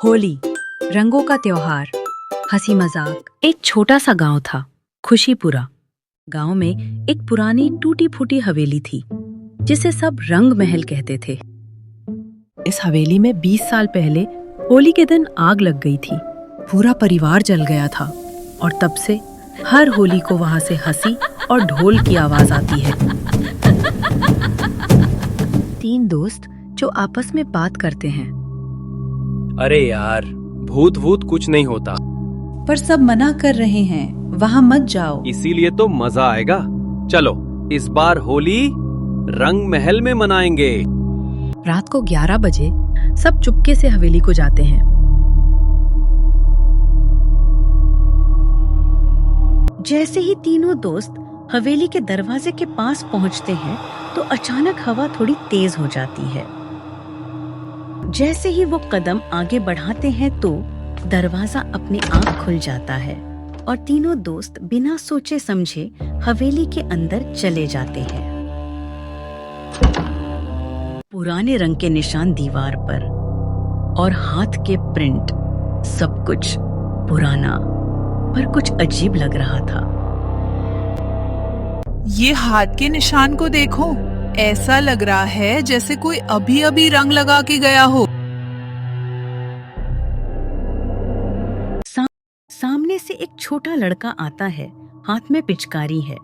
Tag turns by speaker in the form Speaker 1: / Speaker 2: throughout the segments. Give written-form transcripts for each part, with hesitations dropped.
Speaker 1: होली, रंगों का त्योहार, हंसी मजाक। एक छोटा सा गांव था, खुशीपुरा। गांव में एक पुरानी टूटी फूटी हवेली थी, जिसे सब रंग महल कहते थे। इस हवेली में 20 साल पहले होली के दिन आग लग गई थी। पूरा परिवार जल गया था और तब से हर होली को वहां से हंसी और ढोल की आवाज आती है। 3 दोस्त जो आपस में बात करते हैं।
Speaker 2: अरे यार, भूत भूत कुछ नहीं होता।
Speaker 3: पर सब मना कर रहे हैं, वहाँ मत जाओ।
Speaker 2: इसीलिए तो मजा आएगा। चलो इस बार होली रंग महल में मनाएंगे।
Speaker 1: रात को 11 बजे सब चुपके से हवेली को जाते हैं। जैसे ही तीनों दोस्त हवेली के दरवाजे के पास पहुंचते हैं तो अचानक हवा थोड़ी तेज हो जाती है। जैसे ही वो कदम आगे बढ़ाते हैं तो दरवाजा अपने आप खुल जाता है और तीनों दोस्त बिना सोचे समझे हवेली के अंदर चले जाते हैं। पुराने रंग के निशान दीवार पर और हाथ के प्रिंट, सब कुछ पुराना पर कुछ अजीब लग रहा था।
Speaker 4: ये हाथ के निशान को देखो, ऐसा लग रहा है जैसे कोई अभी अभी रंग लगा के गया हो।
Speaker 1: सामने से एक छोटा लड़का आता है, हाथ में पिचकारी है।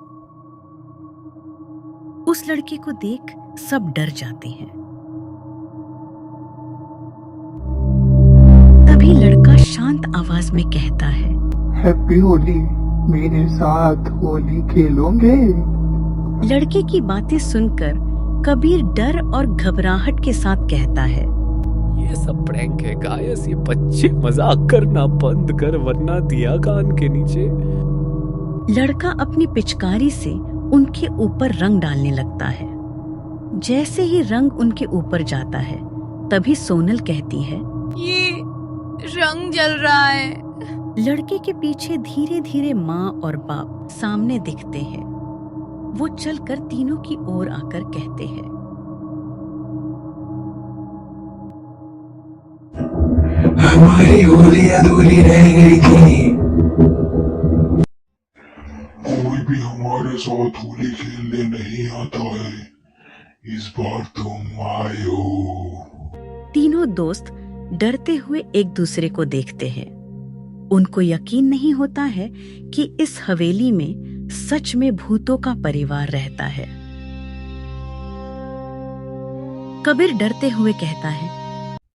Speaker 1: उस लड़के को देख सब डर जाते हैं। तभी लड़का शांत आवाज में कहता है,
Speaker 5: हैप्पी होली, मेरे साथ होली खेलोगे?
Speaker 1: लड़के की बातें सुनकर कबीर डर और घबराहट के साथ कहता है,
Speaker 2: ये सब प्रैंक है गायस। ये बच्चे मजाक करना बंद कर, वरना दिया कान के नीचे।
Speaker 1: लड़का अपनी पिचकारी से उनके ऊपर रंग डालने लगता है। जैसे ही रंग उनके ऊपर जाता है तभी सोनल कहती है,
Speaker 4: ये रंग जल रहा है।
Speaker 1: लड़के के पीछे धीरे धीरे माँ और बाप सामने दिखते हैं। वो चलकर तीनों की ओर आकर कहते हैं,
Speaker 5: हमारी होली अधूरी रह गई थी। कोई भी हमारे साथ होली खेलने नहीं आता है, इस बार तुम आए हो।
Speaker 1: तीनों दोस्त डरते हुए एक दूसरे को देखते हैं। उनको यकीन नहीं होता है कि इस हवेली में सच में भूतों का परिवार रहता है। कबीर डरते हुए कहता है,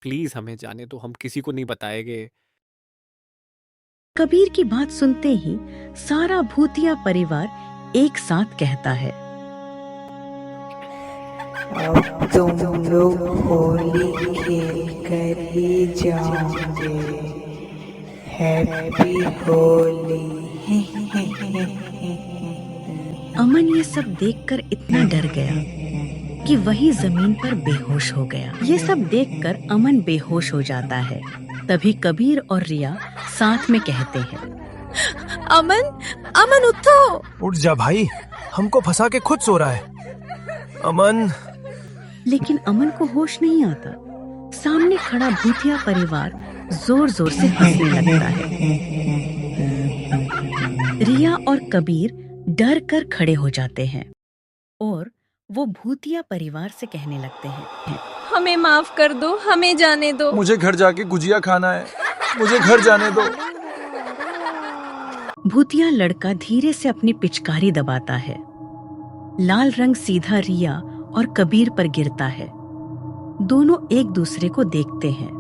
Speaker 2: प्लीज हमें जाने दो, हम किसी को नहीं बताएंगे।
Speaker 1: कबीर की बात सुनते ही सारा भूतिया परिवार एक साथ कहता है,
Speaker 6: अब तुम लोग होली खेल कर ही जाओगे। हैप्पी होली।
Speaker 1: अमन ये सब देखकर इतना डर गया कि वही जमीन पर बेहोश हो गया। ये सब देखकर अमन बेहोश हो जाता है। तभी कबीर और रिया साथ में कहते हैं,
Speaker 4: अमन, अमन उठो।
Speaker 7: उठ जा भाई, हमको फंसा के खुद सो रहा है। अमन।
Speaker 1: लेकिन अमन को होश नहीं आता। सामने खड़ा भूतिया परिवार जोर जोर से हंसने लगता है। रिया और कबीर डर कर खड़े हो जाते हैं और वो भूतिया परिवार से कहने लगते हैं,
Speaker 4: हमें माफ कर दो, हमें जाने दो।
Speaker 7: मुझे घर जाके गुजिया खाना है, मुझे घर जाने दो।
Speaker 1: भूतिया लड़का धीरे से अपनी पिचकारी दबाता है। लाल रंग सीधा रिया और कबीर पर गिरता है। दोनों एक दूसरे को देखते हैं।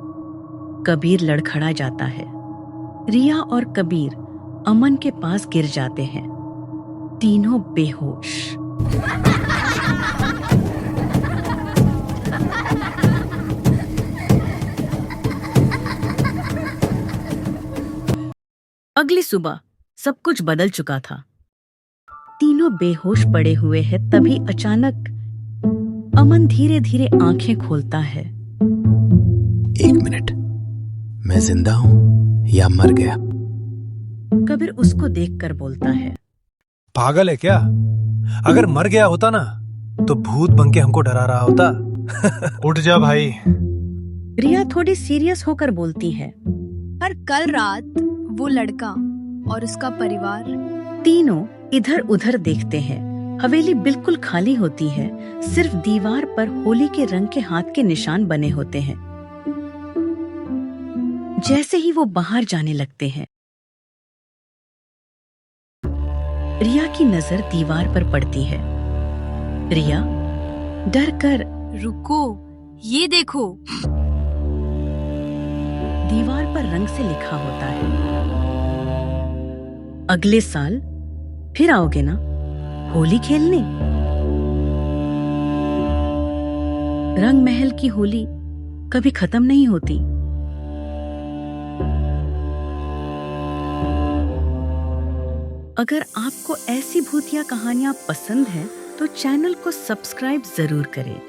Speaker 1: कबीर लड़खड़ा जाता है। रिया और कबीर अमन के पास गिर जाते हैं, तीनों बेहोश। अगली सुबह सब कुछ बदल चुका था। तीनों बेहोश पड़े हुए हैं। तभी अचानक अमन धीरे धीरे आंखें खोलता है।
Speaker 8: 1 मिनट, मैं जिंदा हूँ या मर गया?
Speaker 1: कबीर उसको देखकर बोलता है,
Speaker 7: पागल है क्या? अगर मर गया होता ना तो भूत बन के हमको डरा रहा होता। उठ जा भाई,
Speaker 1: रिया थोड़ी सीरियस होकर बोलती है।
Speaker 9: पर कल रात वो लड़का और उसका परिवार।
Speaker 1: तीनों इधर उधर देखते हैं। हवेली बिल्कुल खाली होती है, सिर्फ दीवार पर होली के रंग के हाथ के निशान बने होते हैं। जैसे ही वो बाहर जाने लगते हैं, रिया की नजर दीवार पर पड़ती है। रिया डर कर
Speaker 9: रुको, ये देखो।
Speaker 1: दीवार पर रंग से लिखा होता है, अगले साल फिर आओगे ना होली खेलने। रंग महल की होली कभी खत्म नहीं होती। अगर आपको ऐसी भूतिया कहानियां पसंद हैं तो चैनल को सब्सक्राइब जरूर करें।